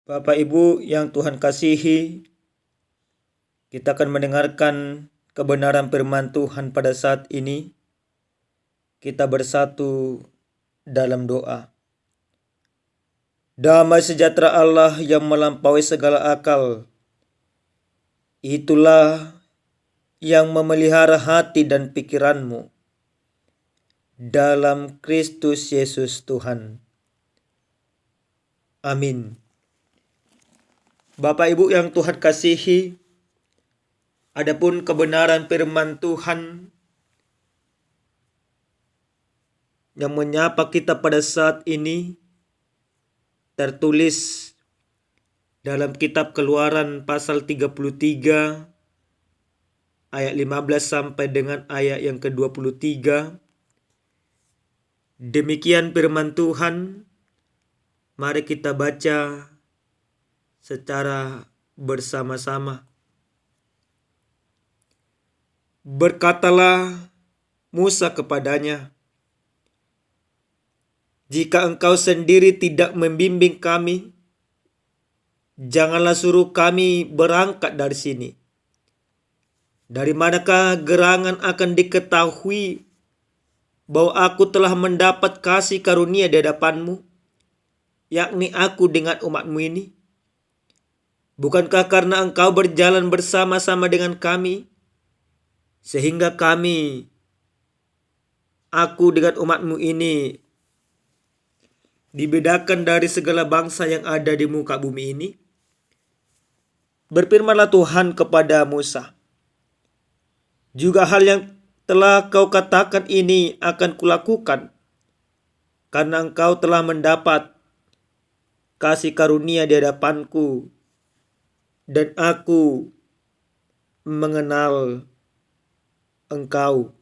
Bapak Ibu yang Tuhan kasihi, kita akan mendengarkan kebenaran firman Tuhan pada saat ini. Kita bersatu dalam doa. Damai sejahtera Allah yang melampaui segala akal, itulah yang memelihara hati dan pikiranmu dalam Kristus Yesus Tuhan. Amin. Bapak Ibu yang Tuhan kasihi, adapun kebenaran firman Tuhan yang menyapa kita pada saat ini tertulis dalam kitab Keluaran pasal 33 ayat 15 sampai dengan ayat yang ke-23. Demikian firman Tuhan. Mari kita baca secara bersama-sama. Berkatalah Musa kepadanya, "Jika engkau sendiri tidak membimbing kami, janganlah suruh kami berangkat dari sini. Dari manakah gerangan akan diketahui bahwa aku telah mendapat kasih karunia di hadapanmu, yakni aku dengan umatmu ini? Bukankah karena engkau berjalan bersama-sama dengan kami, sehingga aku dengan umatmu ini dibedakan dari segala bangsa yang ada di muka bumi ini?" Berfirmanlah Tuhan kepada Musa, "Juga hal yang telah kau katakan ini akan kulakukan, karena engkau telah mendapat kasih karunia di hadapanku, dan aku mengenal engkau."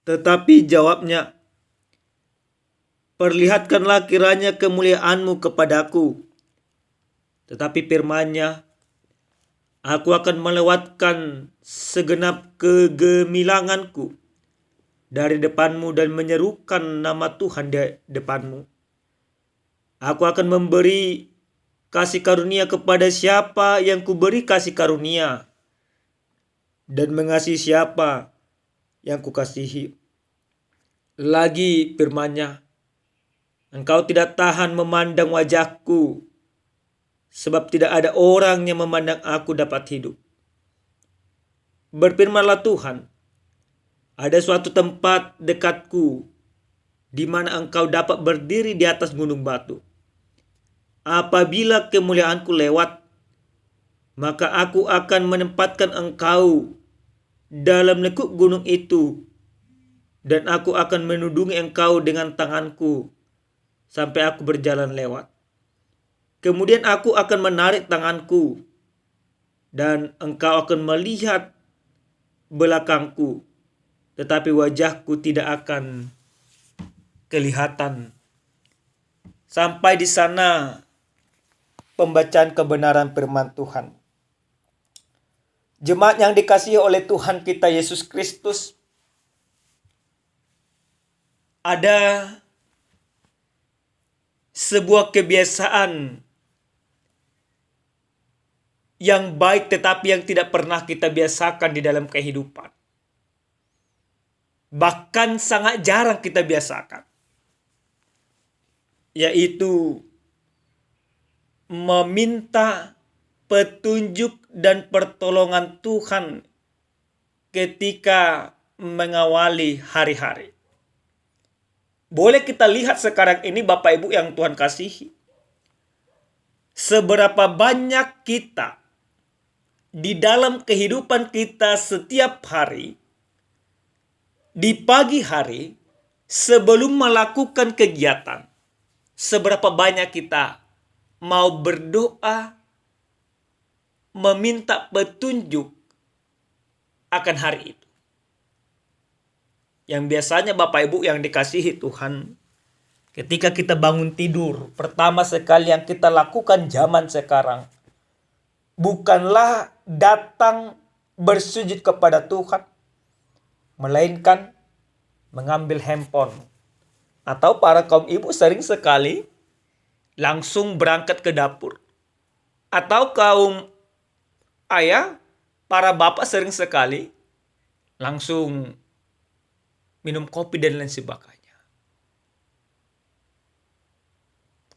Tetapi jawabnya, "Perlihatkanlah kiranya kemuliaanmu kepadaku." Tetapi firman-Nya, "Aku akan melewatkan segenap kegemilanganku dari depanmu dan menyerukan nama Tuhan di depanmu. Aku akan memberi kasih karunia kepada siapa yang kuberi kasih karunia, dan mengasihi siapa yang kukasihi." Lagi firman-Nya, "Engkau tidak tahan memandang wajahku, sebab tidak ada orang yang memandang aku dapat hidup." Berfirmanlah Tuhan, "Ada suatu tempat dekatku, di mana engkau dapat berdiri di atas gunung batu. Apabila kemuliaanku lewat, maka aku akan menempatkan engkau dalam lekuk gunung itu, dan aku akan menudungi engkau dengan tanganku sampai aku berjalan lewat. Kemudian aku akan menarik tanganku, dan engkau akan melihat belakangku, tetapi wajahku tidak akan kelihatan." Sampai di sana pembacaan kebenaran firman Tuhan. Jemaat yang dikasihi oleh Tuhan kita Yesus Kristus, ada sebuah kebiasaan yang baik tetapi yang tidak pernah kita biasakan di dalam kehidupan. Bahkan sangat jarang kita biasakan, yaitu meminta petunjuk dan pertolongan Tuhan ketika mengawali hari-hari. Boleh kita lihat sekarang ini, Bapak Ibu yang Tuhan kasihi, seberapa banyak kita di dalam kehidupan kita setiap hari, di pagi hari sebelum melakukan kegiatan, seberapa banyak kita mau berdoa, meminta petunjuk akan hari itu. Yang biasanya Bapak Ibu yang dikasihi Tuhan, ketika kita bangun tidur, pertama sekali yang kita lakukan zaman sekarang bukanlah datang bersujud kepada Tuhan, melainkan mengambil handphone. Atau para kaum ibu sering sekali langsung berangkat ke dapur. Atau kaum ayah, para bapak sering sekali langsung minum kopi dan lain sebagainya.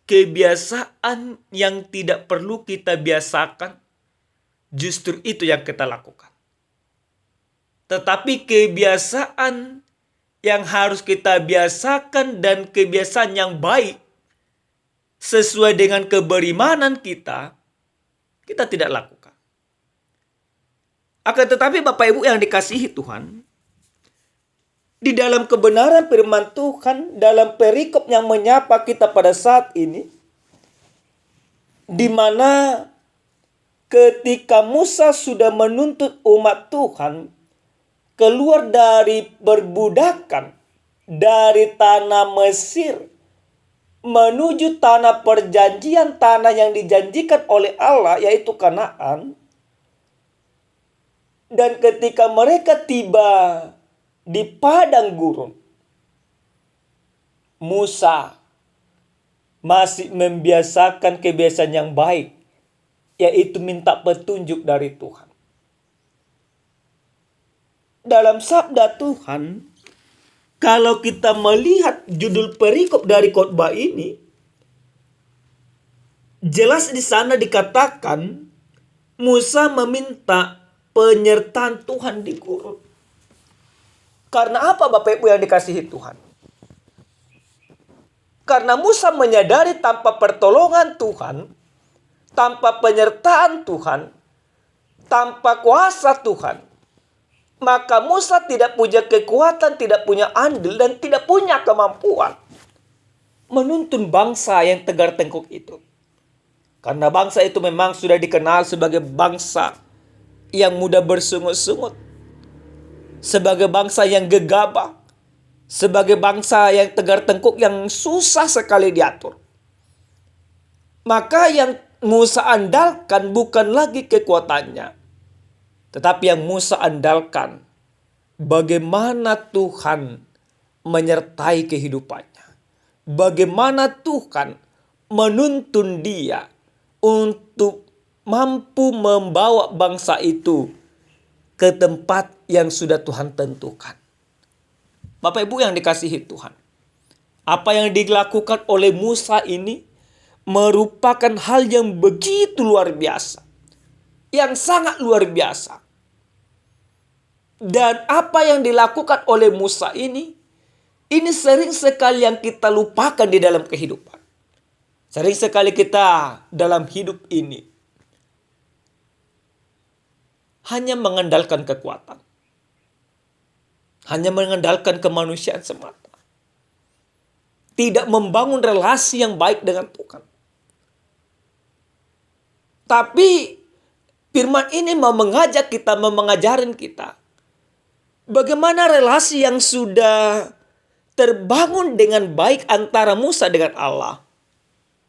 Kebiasaan yang tidak perlu kita biasakan, justru itu yang kita lakukan. Tetapi kebiasaan yang harus kita biasakan dan kebiasaan yang baik sesuai dengan keberimanan kita tidak lakukan. Akan tetapi Bapak Ibu yang dikasihi Tuhan, di dalam kebenaran firman Tuhan, dalam perikop yang menyapa kita pada saat ini, di mana ketika Musa sudah menuntut umat Tuhan keluar dari perbudakan dari tanah Mesir menuju tanah perjanjian, tanah yang dijanjikan oleh Allah, yaitu Kanaan. Dan ketika mereka tiba di padang gurun, Musa masih membiasakan kebiasaan yang baik, yaitu minta petunjuk dari Tuhan. Dalam sabda Tuhan, kalau kita melihat judul perikop dari khotbah ini, jelas di sana dikatakan Musa meminta penyertaan Tuhan di gurun. Karena apa Bapak Ibu yang dikasihi Tuhan? Karena Musa menyadari tanpa pertolongan Tuhan, tanpa penyertaan Tuhan, tanpa kuasa Tuhan, maka Musa tidak punya kekuatan, tidak punya andil, dan tidak punya kemampuan menuntun bangsa yang tegar tengkuk itu. Karena bangsa itu memang sudah dikenal sebagai bangsa yang mudah bersungut-sungut, sebagai bangsa yang gegabah, sebagai bangsa yang tegar tengkuk yang susah sekali diatur. Maka yang Musa andalkan bukan lagi kekuatannya, tetapi yang Musa andalkan bagaimana Tuhan menyertai kehidupannya, bagaimana Tuhan menuntun dia untuk mampu membawa bangsa itu ke tempat yang sudah Tuhan tentukan. Bapak Ibu yang dikasihi Tuhan, apa yang dilakukan oleh Musa ini merupakan hal yang begitu luar biasa, yang sangat luar biasa. Dan apa yang dilakukan oleh Musa ini sering sekali yang kita lupakan di dalam kehidupan. Sering sekali kita dalam hidup ini hanya mengandalkan kekuatan, hanya mengandalkan kemanusiaan semata, tidak membangun relasi yang baik dengan Tuhan. Tapi firman ini mau mengajak kita, mau mengajarin kita bagaimana relasi yang sudah terbangun dengan baik antara Musa dengan Allah.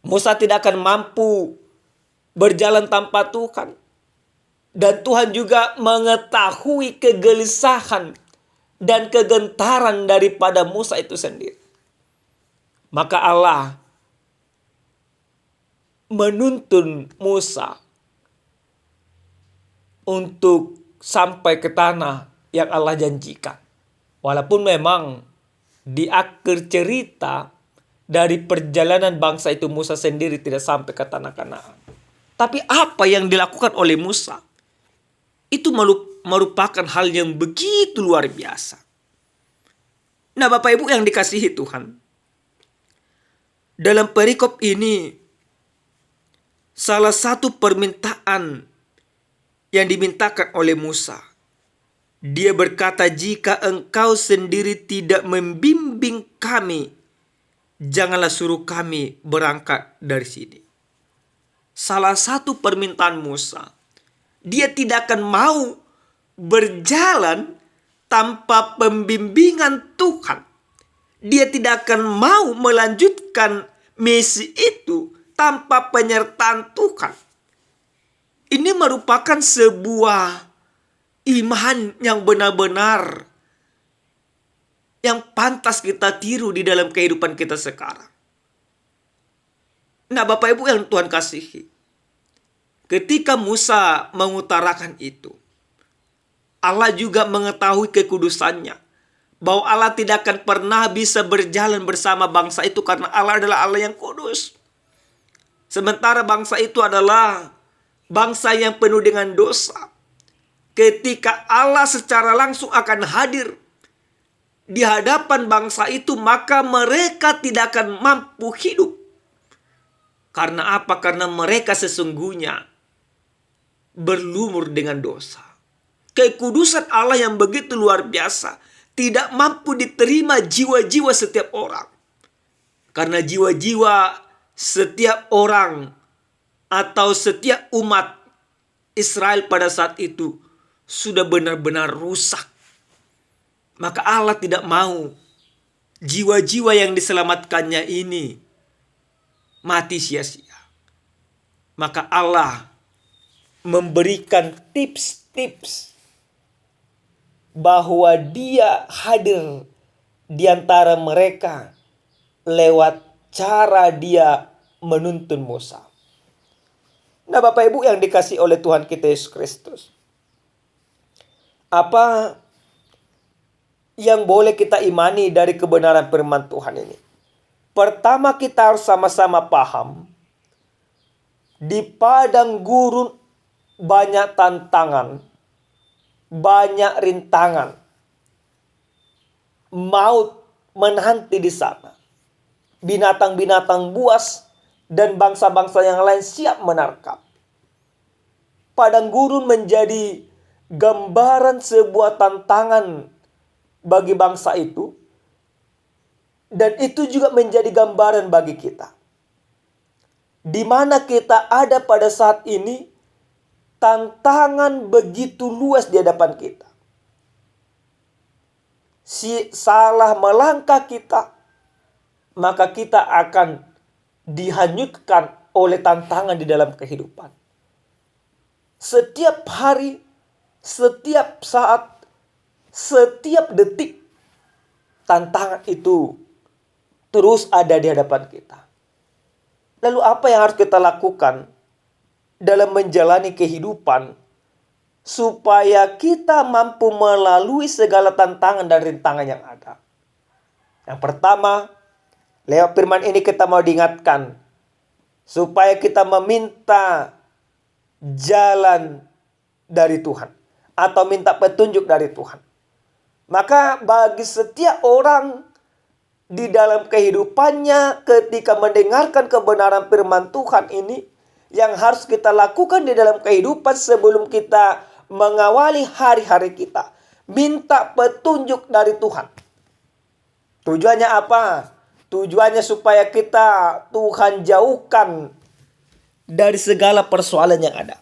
Musa tidak akan mampu berjalan tanpa Tuhan. Dan Tuhan juga mengetahui kegelisahan dan kegentaran daripada Musa itu sendiri. Maka Allah menuntun Musa untuk sampai ke tanah yang Allah janjikan. Walaupun memang di akhir cerita dari perjalanan bangsa itu Musa sendiri tidak sampai ke tanah Kanaan. Tapi apa yang dilakukan oleh Musa itu merupakan hal yang begitu luar biasa. Nah Bapak Ibu yang dikasihi Tuhan, dalam perikop ini salah satu permintaan yang dimintakan oleh Musa, dia berkata, jika engkau sendiri tidak membimbing kami, janganlah suruh kami berangkat dari sini. Salah satu permintaan Musa, dia tidak akan mau berjalan tanpa pembimbingan Tuhan. Dia tidak akan mau melanjutkan misi itu tanpa penyertaan Tuhan. Ini merupakan sebuah iman yang benar-benar yang pantas kita tiru di dalam kehidupan kita sekarang. Nah, Bapak Ibu yang Tuhan kasihi, ketika Musa mengutarakan itu, Allah juga mengetahui kekudusannya, bahwa Allah tidak akan pernah bisa berjalan bersama bangsa itu karena Allah adalah Allah yang kudus. Sementara bangsa itu adalah bangsa yang penuh dengan dosa. Ketika Allah secara langsung akan hadir di hadapan bangsa itu, maka mereka tidak akan mampu hidup. Karena apa? Karena mereka sesungguhnya berlumur dengan dosa. Kekudusan Allah yang begitu luar biasa tidak mampu diterima jiwa-jiwa setiap orang. Karena jiwa-jiwa setiap orang atau setiap umat Israel pada saat itu sudah benar-benar rusak. Maka Allah tidak mau jiwa-jiwa yang diselamatkannya ini mati sia-sia. Maka Allah memberikan tips-tips bahwa Dia hadir di antara mereka lewat cara Dia menuntun Musa. Nah, Bapak Ibu yang dikasihi oleh Tuhan kita Yesus Kristus, apa yang boleh kita imani dari kebenaran firman Tuhan ini? Pertama, kita harus sama-sama paham, di padang gurun banyak tantangan, banyak rintangan. Maut menanti di sana. Binatang-binatang buas dan bangsa-bangsa yang lain siap menarkap. Padang gurun menjadi gambaran sebuah tantangan bagi bangsa itu, dan itu juga menjadi gambaran bagi kita. Di mana kita ada pada saat ini, tantangan begitu luas di hadapan kita. Salah melangkah kita, maka kita akan dihanyutkan oleh tantangan di dalam kehidupan. Setiap hari, setiap saat, setiap detik, tantangan itu terus ada di hadapan kita. Lalu apa yang harus kita lakukan dalam menjalani kehidupan supaya kita mampu melalui segala tantangan dan rintangan yang ada? Yang pertama, lewat firman ini kita mau diingatkan supaya kita meminta jalan dari Tuhan atau minta petunjuk dari Tuhan. Maka bagi setiap orang di dalam kehidupannya ketika mendengarkan kebenaran firman Tuhan ini, yang harus kita lakukan di dalam kehidupan sebelum kita mengawali hari-hari kita, minta petunjuk dari Tuhan. Tujuannya apa? Tujuannya supaya Tuhan jauhkan dari segala persoalan yang ada.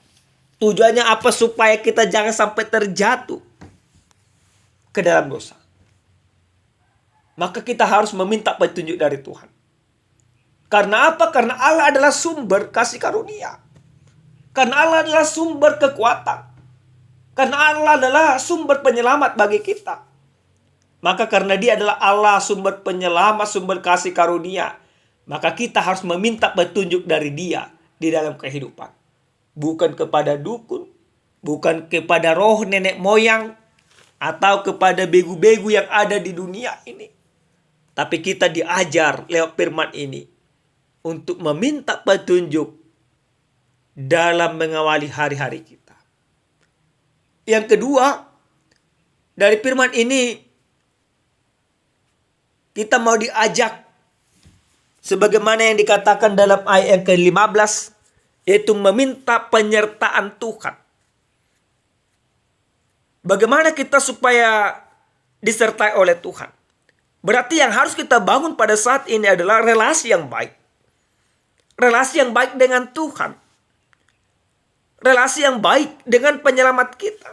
Tujuannya apa? Supaya kita jangan sampai terjatuh ke dalam dosa. Maka kita harus meminta petunjuk dari Tuhan. Karena apa? Karena Allah adalah sumber kasih karunia. Karena Allah adalah sumber kekuatan. Karena Allah adalah sumber penyelamat bagi kita. Maka karena Dia adalah Allah sumber penyelamat, sumber kasih karunia, maka kita harus meminta petunjuk dari Dia di dalam kehidupan. Bukan kepada dukun, bukan kepada roh nenek moyang, atau kepada begu-begu yang ada di dunia ini. Tapi kita diajar lewat firman ini untuk meminta petunjuk dalam mengawali hari-hari kita. Yang kedua, dari firman ini kita mau diajak sebagaimana yang dikatakan dalam ayat yang ke-15, yaitu meminta penyertaan Tuhan. Bagaimana kita supaya disertai oleh Tuhan? Berarti yang harus kita bangun pada saat ini adalah relasi yang baik. Relasi yang baik dengan Tuhan. Relasi yang baik dengan penyelamat kita.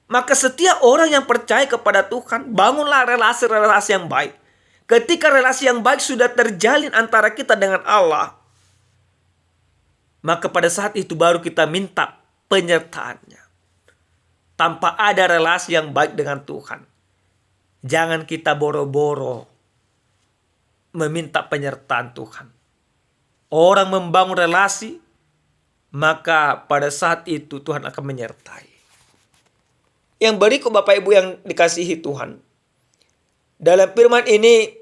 Maka setiap orang yang percaya kepada Tuhan, bangunlah relasi-relasi yang baik. Ketika relasi yang baik sudah terjalin antara kita dengan Allah, maka pada saat itu baru kita minta penyertaannya. Tanpa ada relasi yang baik dengan Tuhan, jangan kita boro-boro meminta penyertaan Tuhan. Orang membangun relasi, maka pada saat itu Tuhan akan menyertai. Yang berikut Bapak Ibu yang dikasihi Tuhan. Dalam firman ini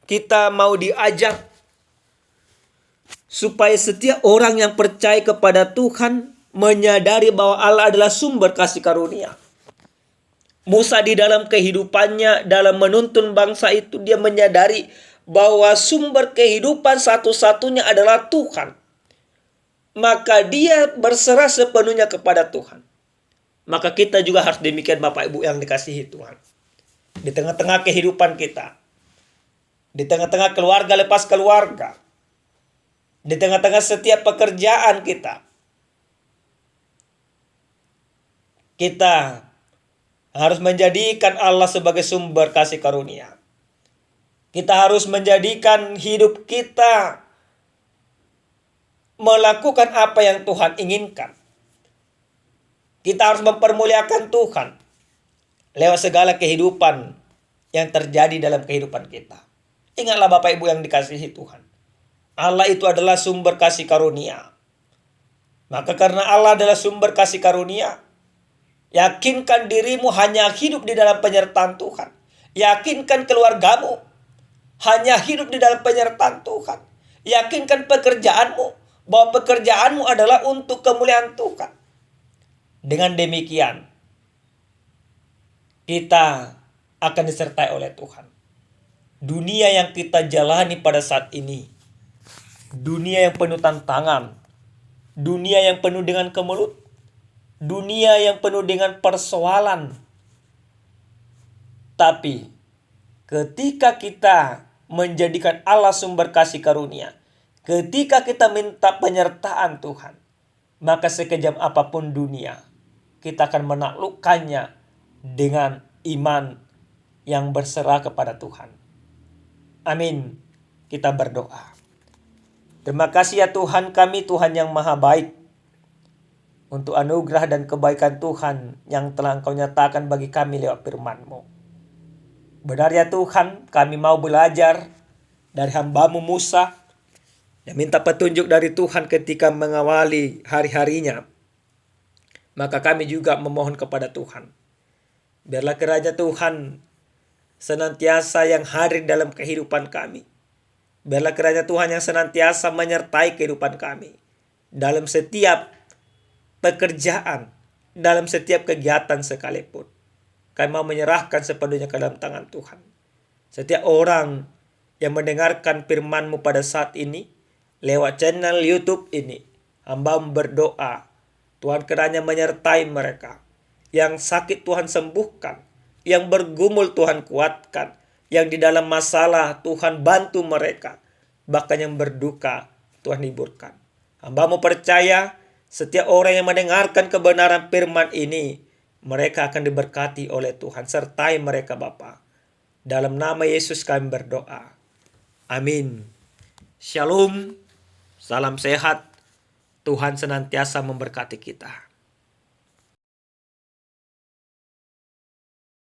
kita mau diajak supaya setiap orang yang percaya kepada Tuhan menyadari bahwa Allah adalah sumber kasih karunia. Musa di dalam kehidupannya, dalam menuntun bangsa itu, dia menyadari bahwa sumber kehidupan satu-satunya adalah Tuhan. Maka dia berserah sepenuhnya kepada Tuhan. Maka kita juga harus demikian Bapak Ibu yang dikasihi Tuhan. Di tengah-tengah kehidupan kita, di tengah-tengah keluarga lepas keluarga, di tengah-tengah setiap pekerjaan kita, kita harus menjadikan Allah sebagai sumber kasih karunia. Kita harus menjadikan hidup kita melakukan apa yang Tuhan inginkan. Kita harus mempermuliakan Tuhan lewat segala kehidupan yang terjadi dalam kehidupan kita. Ingatlah Bapak Ibu yang dikasihi Tuhan. Allah itu adalah sumber kasih karunia. Maka karena Allah adalah sumber kasih karunia, yakinkan dirimu hanya hidup di dalam penyertaan Tuhan. Yakinkan keluargamu hanya hidup di dalam penyertaan Tuhan. Yakinkan pekerjaanmu bahwa pekerjaanmu adalah untuk kemuliaan Tuhan. Dengan demikian, kita akan disertai oleh Tuhan. Dunia yang kita jalani pada saat ini, dunia yang penuh tantangan, dunia yang penuh dengan kemelut, dunia yang penuh dengan persoalan. Tapi ketika kita menjadikan Allah sumber kasih karunia, ketika kita minta penyertaan Tuhan, maka sekejam apapun dunia, kita akan menaklukkannya dengan iman yang berserah kepada Tuhan. Amin. Kita berdoa. Terima kasih ya Tuhan kami, Tuhan yang maha baik, untuk anugerah dan kebaikan Tuhan yang telah Engkau nyatakan bagi kami lewat firman-Mu. Benar ya Tuhan, kami mau belajar dari hamba-Mu Musa dan minta petunjuk dari Tuhan ketika mengawali hari-harinya. Maka kami juga memohon kepada Tuhan, biarlah kiranya Tuhan senantiasa yang hadir dalam kehidupan kami. Biarlah kiranya Tuhan yang senantiasa menyertai kehidupan kami dalam setiap pekerjaan, dalam setiap kegiatan sekalipun. Kami mau menyerahkan sepenuhnya ke dalam tangan Tuhan. Setiap orang yang mendengarkan firman-Mu pada saat ini, lewat channel YouTube ini, hamba berdoa, Tuhan kiranya menyertai mereka. Yang sakit Tuhan sembuhkan, yang bergumul Tuhan kuatkan, yang di dalam masalah Tuhan bantu mereka, bahkan yang berduka Tuhan hiburkan. Hamba-Mu percaya setiap orang yang mendengarkan kebenaran firman ini, mereka akan diberkati oleh Tuhan. Sertai mereka Bapa. Dalam nama Yesus kami berdoa. Amin. Shalom. Salam sehat. Tuhan senantiasa memberkati kita.